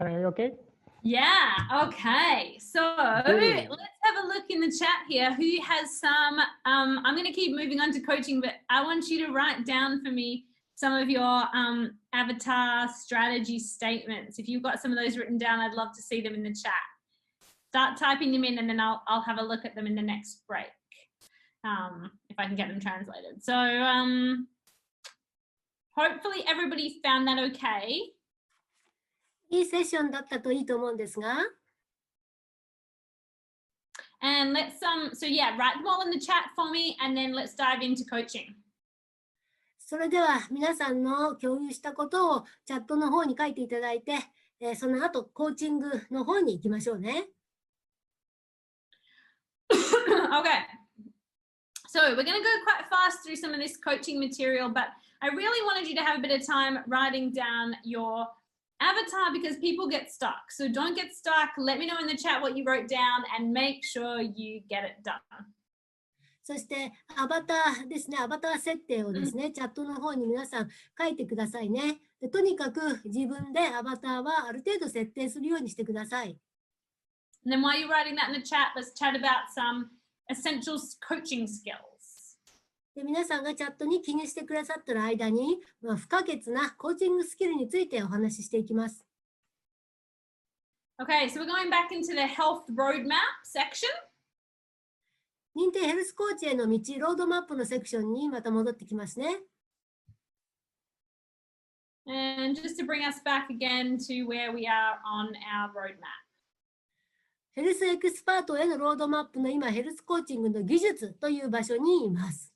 Are you okay? Yeah, okay. So Good. let's have a look in the chat here. Who has some, I'm going to keep moving on to coaching, but I want you to write down for me some of your avatar strategy statements. If you've got some of those written down, I'd love to see them in the chat. Start typing them in and then I'll have a look at them in the next break, if I can get them translated. So hopefully everybody found that okay. いいセッションだったといいと思うんですが、 And let's so yeah, write them all in the chat for me and then let's dive into coaching. それでは皆さんの共有したことをチャットの方に書いていただいて、その後コーチングの方に行きましょうね。Okay. So we're going to go quite fast through some of this coaching material, but I really wanted you to have a bit of time writing down your avatar because people get stuck. So don't get stuck. Let me know in the chat what you wrote down and make sure you get it done. そしてアバターですね、アバター設定をですね、チャットの方に皆さん書いてくださいね。でとにかく自分でアバターはある程度設定するようにしてください。And then while you're writing that in the chat, let's chat about some essential coaching skills. で皆さんがチャットに記入してくださった間に、不可欠なコーチングスキルについてお話ししていきます。Okay, so we're going back into the health roadmap section. 認定ヘルスコーチへの道、ロードマップのセクションにまた戻ってきますね。And just to bring us back again to where we are on our roadmap. ヘルスエキスパートへのロードマップの今、ヘルスコーチングの技術という場所にいます。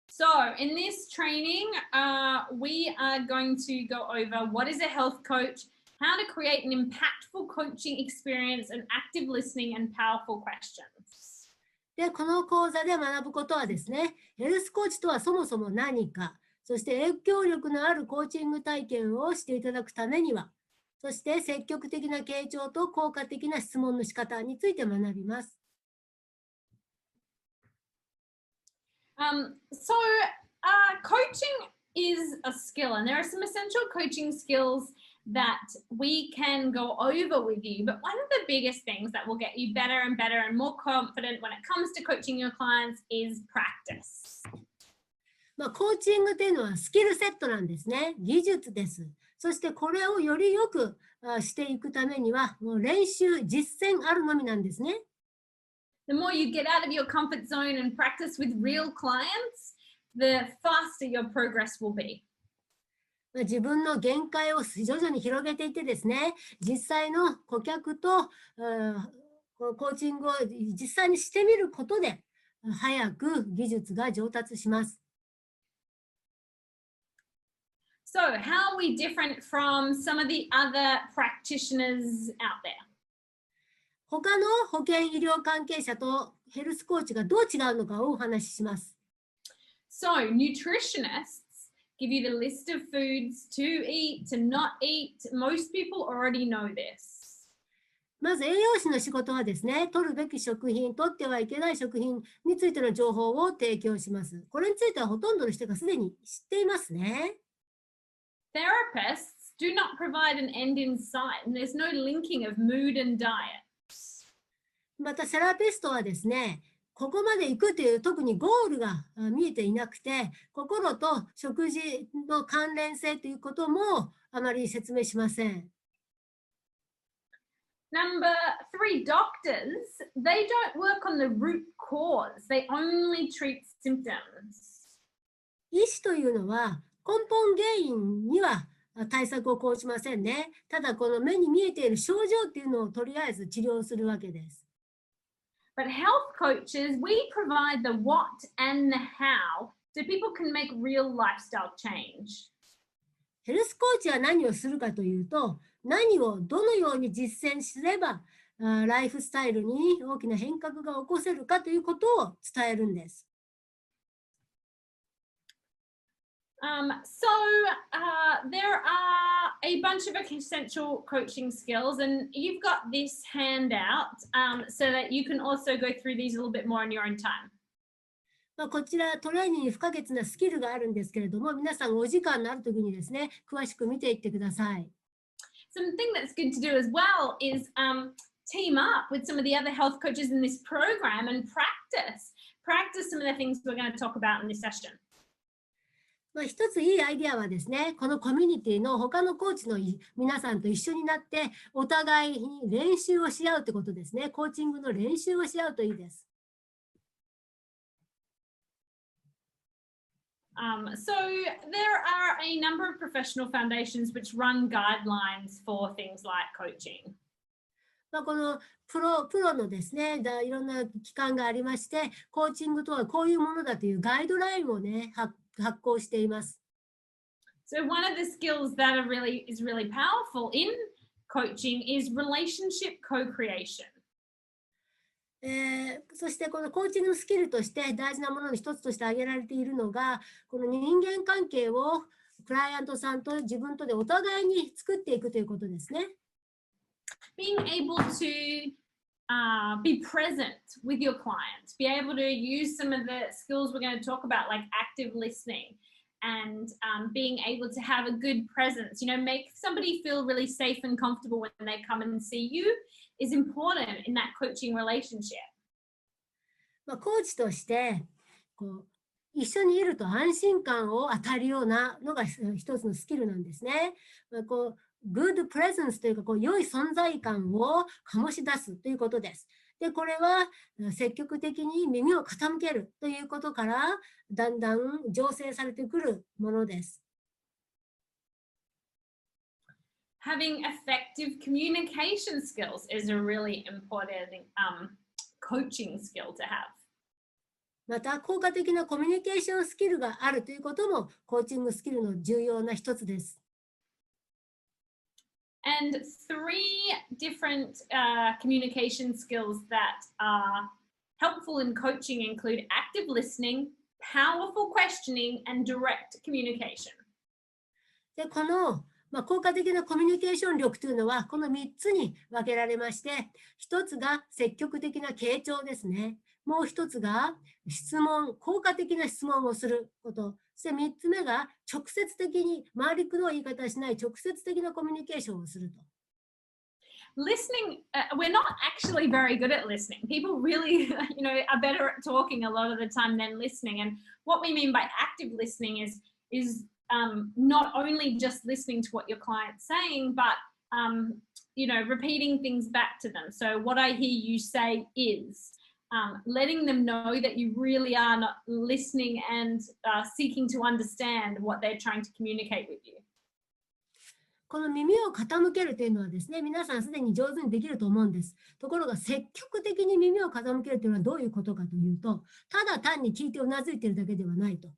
So in this training, we are going to go over what is a health coach, how to create an impactful coaching experience, and active listening and powerful questions. で、この講座で学ぶことはですね、ヘルスコーチとはそもそも何か、そして影響力のあるコーチング体験をしていただくためには、そして積極的な傾聴と効果的な質問の仕方について学びます。Coaching is a skill, and there are some essential coaching skills that we can go over with you. But one of the biggest things that will get you better and better and more confident when it comes to coaching your clients is practice. コーチングというのはスキルセットなんですね。技術です。そしてこれをよりよくしていくためには、もう練習、実践あるのみなんですね。The more you get out of your comfort zone and practice with real clients, the faster your progress will be. 自分の限界を徐々に広げていってですね、実際の顧客とコーチングを実際にしてみることで、早く技術が上達します。So, how are we different from some of the other practitioners out there? 他の保健医療関係者とヘルスコーチがどう違うのかをお話しします。So, nutritionists give you the list of foods to eat, to not eat. Most people already know this. まず栄養士の仕事はですね、取るべき食品、取ってはいけない食品についての情報を提供します。これについてはほとんどの人がすでに知っていますね。Therapists do not provide an end in sight, and there's no linking of mood and diet. またセラピストはですね、ここまで行くという特にゴールが見えていなくて、心と食事の関連性ということもあまり説明しません。Number 3, doctors, they don't work on the root cause. They only treat symptoms. 医師というのは根本原因には対策を講じませんね。ただこの目に見えている症状っていうのをとりあえず治療するわけです。But health coaches, we provide the what and the how so people can make real lifestyle change. ヘルスコーチは何をするかというと、何をどのように実践すればライフスタイルに大きな変革が起こせるかということを伝えるんです。There are a bunch of essential coaching skills, and you've got this handout so that you can also go through these a little bit more in your own time. こちらトレーニングに不可欠なスキルがあるんですけれども、皆さんお時間のあるときにですね、詳しく見ていってください。Something that's good to do as well is team up with some of the other health coaches in this program and practice some of the things we're going to talk about in this session. 一ついいアイデアはですね、このコミュニティの他のコーチの皆さんと一緒になって、お互いに練習をし合うってことですね。コーチングの練習をし合うといいです。So there are a number of professional foundations which run guidelines for things like coaching. このプロのですね、いろんな機関がありまして、コーチングとはこういうものだというガイドラインをね、発行しています。So one of the skills that is really powerful in coaching is relationship co-creation. そしてこのコーチングのスキルとして大事なものの一つとして挙げられているのが、この人間関係をクライアントさんと自分とでお互いに作っていくということですね。Being able to be present with your clients, be able to use some of the skills we're going to talk about, like active listening and being able to have a good presence, make somebody feel really safe and comfortable when they come and see you is important in that coaching relationship. コーチとして一緒にいると安心感を与えるようなのが一つのスキルなんですね。good presence というか良い存在感を醸し出すということです。で、これは積極的に耳を傾けるということからだんだん醸成されてくるものです。Having effective communication skills is a really important coaching skill to have. また、効果的なコミュニケーションスキルがあるということもコーチングスキルの重要な一つです。And three different communication skills that are helpful in coaching include active listening, powerful questioning, and direct communication. で、この効果的なコミュニケーション力というのはこの3つに分けられまして、1つが積極的な傾聴ですね。もう1つが効果的な質問をすること。そして3つ目が直接的に回りくどい言い方しない直接的なコミュニケーションをすると。Listening, we're not actually very good at listening. People really, are better at talking a lot of the time than listening. And what we mean by active listening is not only just listening to what your client's saying, but repeating things back to them. So what I hear you say is letting them know that you really are not listening and seeking to understand what they're trying to communicate with you. この耳を傾けるというのはですね、皆さんすでに上手にできると思うんです。ところが積極的に耳を傾けるというのはどういうことかというと、ただ単に聞いてうなずいているだけではないと。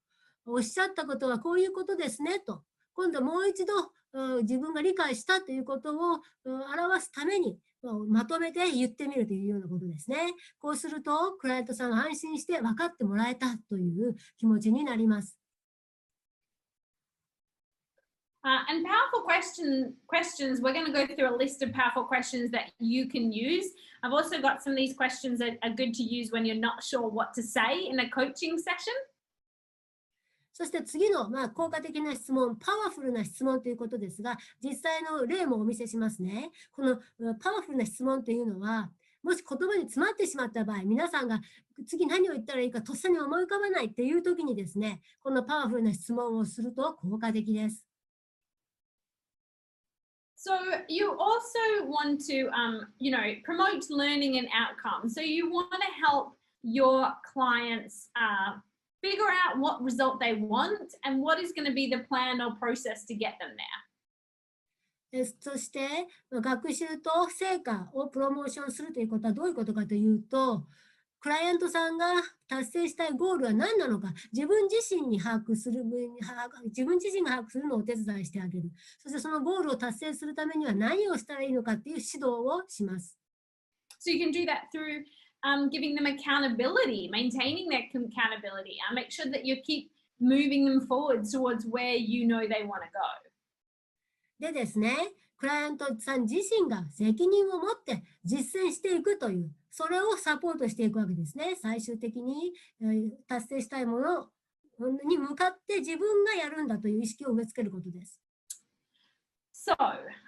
おっしゃったことはこういうことですねと。今度もう一度自分が理解したということを表すためにまとめて言ってみるというようなことですね。こうするとクライアントさんが安心して分かってもらえたという気持ちになります。And powerful questions, we're going to go through a list of powerful questions that you can use. I've also got some of these questions that are good to use when you're not sure what to say in a coaching session. そして次の、効果的な質問、パワフルな質問ということですが、実際の例もお見せしますね。このパワフルな質問というのは、もし言葉に詰まってしまった場合、皆さんが次何を言ったらいいかとっさに思い浮かばないっていう時にですね、このパワフルな質問をすると効果的です。So you also want to, promote learning and outcomes. So you want to help your clients figure out what result they want and what is going to be the plan or process to get them there. そして学習と成果をプロモーションするということはどういうことかというと、クライアントさんが達成したいゴールは何なのか、自分自身が把握するのをお手伝いしてあげる。そしてそのゴールを達成するためには何をしたらいいのかっていう指導をします。So you can do that through giving them accountability, maintaining their accountability, and make sure that you keep moving them forward towards where you know they want to go. でですね、クライアントさん自身が責任を持って実践していくという、それをサポートしていくわけですね。最終的に達成したいものに向かって自分がやるんだという意識を植え付けることです。So,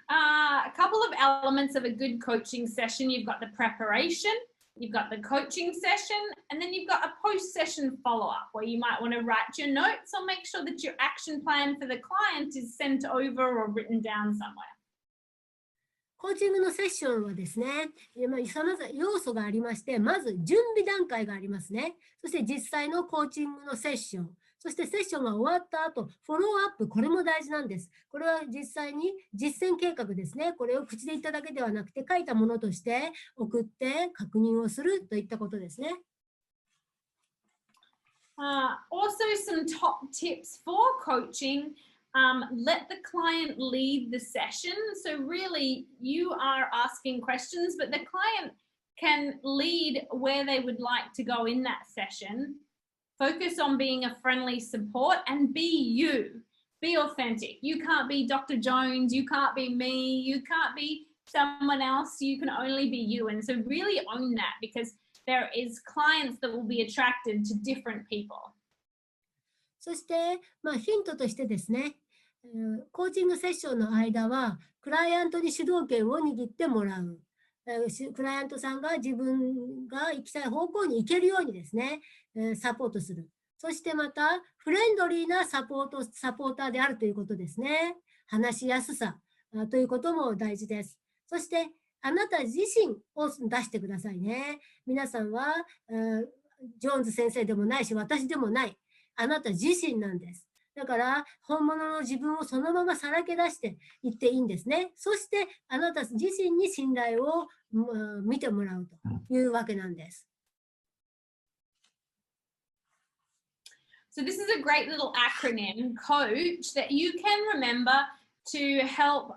a couple of elements of a good coaching session. You've got the preparation, you've got the coaching session, and then you've got a post-session follow-up where you might want to write your notes or make sure that your action plan for the client is sent over or written down somewhere. コーチングのセッションはですね、さまざま要素がありまして、まず準備段階がありますね。そして実際のコーチングのセッション。そしてセッションが終わった後、フォローアップ、これも大事なんです。これは実際に実践計画ですね。これを口で言っただけではなくて、書いたものとして送って確認をするといったことですね。Also, some top tips for coaching. Let the client lead the session. So really, you are asking questions, but the client can lead where they would like to go in that session. Focus on being a friendly support and be you. Be authentic. You can't be Dr. Jones. You can't be me. You can't be someone else. You can only be you. And so really own that, because there is clients that will be attracted to different people. そして、ヒントとしてですね、コーチングセッションの間は、クライアントに主導権を握ってもらう。クライアントさんが自分が行きたい方向に行けるようにですね、サポートする。そしてまた、フレンドリーなサポーターであるということですね。話しやすさということも大事です。そして、あなた自身を出してくださいね。皆さんは、ジョーンズ先生でもないし、私でもない。あなた自身なんです。だから、本物の自分をそのままさらけ出していっていいんですね。そして、あなた自身に信頼を見てもらうというわけなんです。So this is a great little acronym, COACH, that you can remember to help,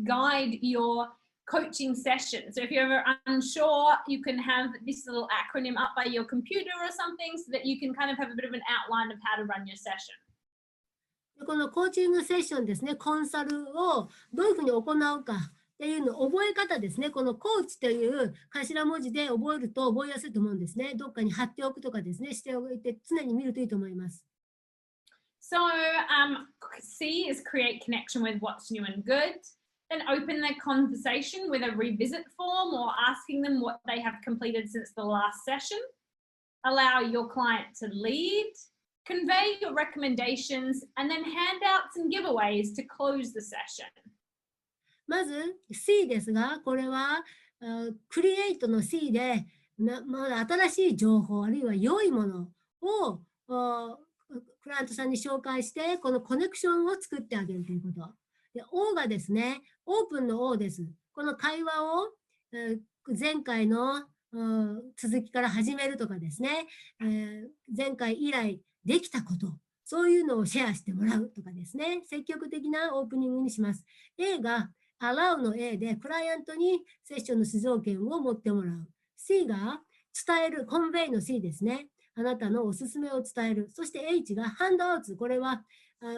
guide your coaching session. So if you're ever unsure, you can have this little acronym up by your computer or something so that you can kind of have a bit of an outline of how to run your session. このコーチングセッションですね、コンサルをどういうふうに行うかっていうの覚え方ですね。このコーチという頭文字で覚えると覚えやすいと思うんですね。どっかに貼っておくとかですね、しておいて常に見るといいと思います。So C is create connection with what's new and good. Then open the conversation with a revisit form or asking them what they have completed since the last session. Allow your client to lead, convey your recommendations, and then handouts and giveaways to close the session. まず C ですが、これはクリエイトの C で新しい情報あるいは良いものをクライアントさんに紹介してこのコネクションを作ってあげるということ。で O がですね、オープンの O です。この会話を前回の続きから始めるとかですね、前回以来できたこと、そういうのをシェアしてもらうとかですね、積極的なオープニングにします。A が Allow の A で、クライアントにセッションの主導権を持ってもらう。C が伝える、コンベイの C ですね。あなたのおすすめを伝える。そして H がハンドアウト。これは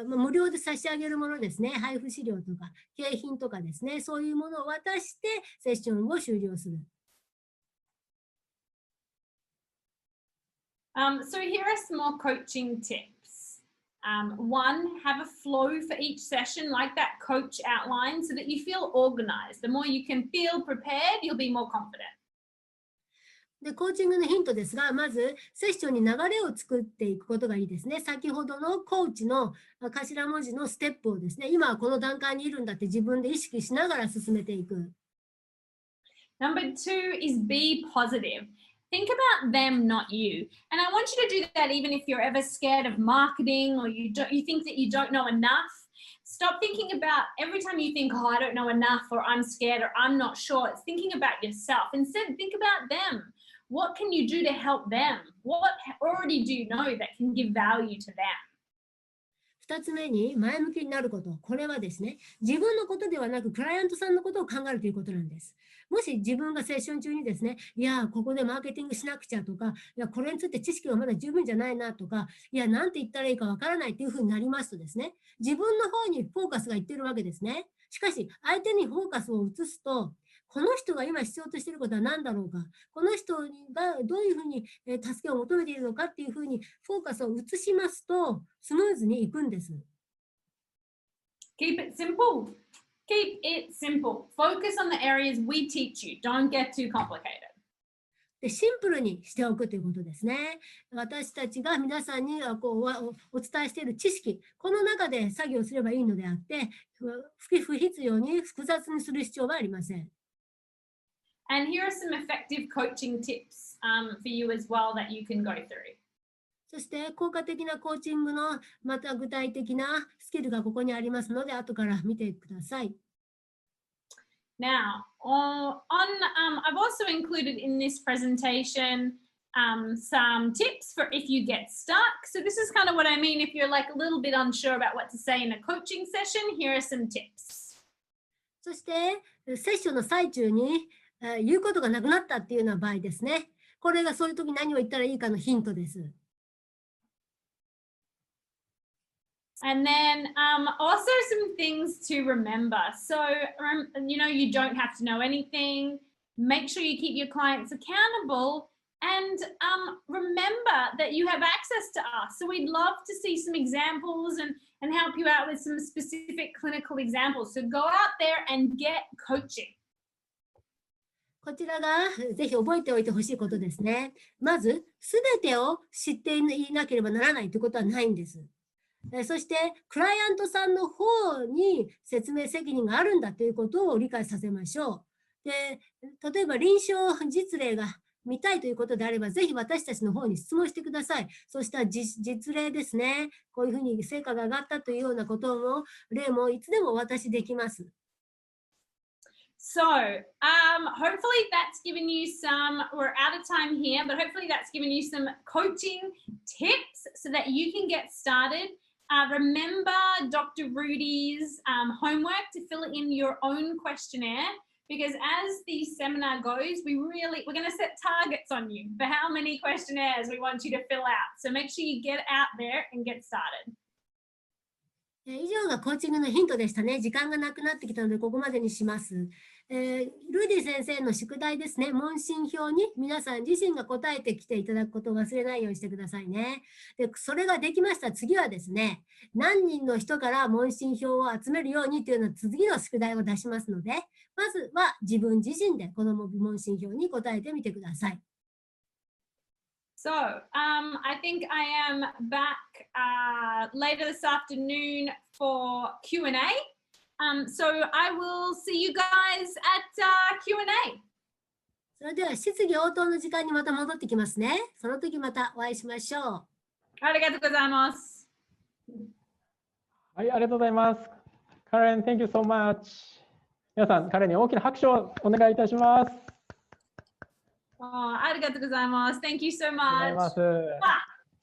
無料で差し上げるものですね。配布資料とか、景品とかですね。そういうものを渡してセッションを終了する。So here are some more coaching tips. One, have a flow for each session, like that coach outline, so that you feel organized. The more you can feel prepared, you'll be more confident. で、コーチングのヒントですが、まずセッションに流れを作っていくことがいいですね。先ほどのコーチの頭文字のステップをですね、今はこの段階にいるんだって自分で意識しながら進めていく。Number 2 is be positive. Think about them, not you. And I want you to do that even if you're ever scared of marketing or you think that you don't know enough. Stop thinking about every time you think, oh, I don't know enough or I'm scared or I'm not sure. It's thinking about yourself. Instead, think about them. What can you do to help them? What already do you know that can give value to them? 2つ目に前向きになること。これはですね、自分のことではなく、クライアントさんのことを考えるということなんです。もし自分がセッション中にですね、いや、ここでマーケティングしなくちゃとか、いや、これについて知識がまだ十分じゃないなとか、いや、なんて言ったらいいかわからないっていうふうになりますとですね、自分の方にフォーカスがいってるわけですね。しかし、相手にフォーカスを移すと、この人が今必要としていることは何だろうか、この人がどういうふうに助けを求めているのかっていうふうにフォーカスを移しますと、スムーズにいくんです。Keep it simple. Keep it simple. Focus on the areas we teach you. Don't get too complicated. でシンプルにしておくということですね。私たちが皆さんにお伝えしている知識、この中で作業すればいいのであって、不必要に複雑にする必要はありません。And here are some effective coaching tips for you as well that you can go through. そして効果的なコーチングのまた具体的なスキルがここにありますので、後から見てください。Now, I've also included in this presentation some tips for if you get stuck. So this is kind of what I mean if you're like a little bit unsure about what to say in a coaching session. Here are some tips. そしてセッションの最中に言うことがなくなったっていうような場合ですね。これがそういう時何を言ったらいいかのヒントです。And then also some things to remember. So, you don't have to know anything. Make sure you keep your clients accountable and remember that you have access to us. So we'd love to see some examples and help you out with some specific clinical examples. So go out there and get coaching. こちらがぜひ覚えておいてほしいことですね。まず、すべてを知っていなければならないということはないんです。そして、クライアントさんの方に説明責任があるんだということを理解させましょう。で、例えば臨床実例が見たいということであれば、ぜひ私たちの方に質問してください。そうした実例ですね。こういうふうに成果が上がったというようなことも、例もいつでもお渡しできます。So, hopefully that's given you some, we're out of time here, but hopefully that's given you some coaching tips so that you can get started. Remember Dr. Rudy's homework to fill in your own questionnaire, because as the seminar goes, we're going to set targets on you for how many questionnaires we want you to fill out. So make sure you get out there and get started. 以上がコーチングのヒントでしたね。時間がなくなってきたので、ここまでにします。ルーディ先生の宿題ですね。問診票に皆さん自身が答えてきていただくことを忘れないようにしてくださいね。で、それができました。次はですね、何人の人から問診票を集めるようにというような次の宿題を出しますので、まずは自分自身でこの問診票に答えてみてください。So, I think I am back later this afternoon for Q&A. So I will see you guys at Q&A. それでは質疑応答の時間にまた戻ってきますね。その時またお会いしましょう。ありがとうございます。はい、ありがとうございます。Karen, thank you so much. 皆さん、彼に大きな拍手をお願いいたします。ありがとうございます。Thank you so much. ありがとうございま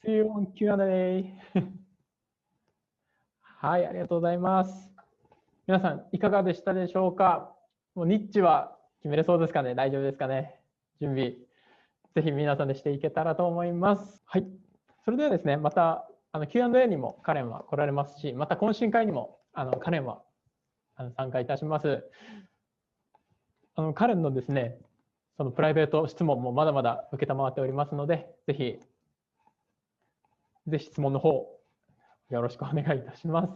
す。See you on Q&A. はい、ありがとうございます。皆さん、いかがでしたでしょうか。もうニッチは決めれそうですかね。大丈夫ですかね。準備、ぜひ皆さんでしていけたらと思います。はい。それではですね、またQ&A にもカレンは来られますし、また懇親会にもカレンは参加いたします。カレンのですね、そのプライベート質問もまだまだ受けたまわっておりますので、ぜひ質問の方よろしくお願いいたします。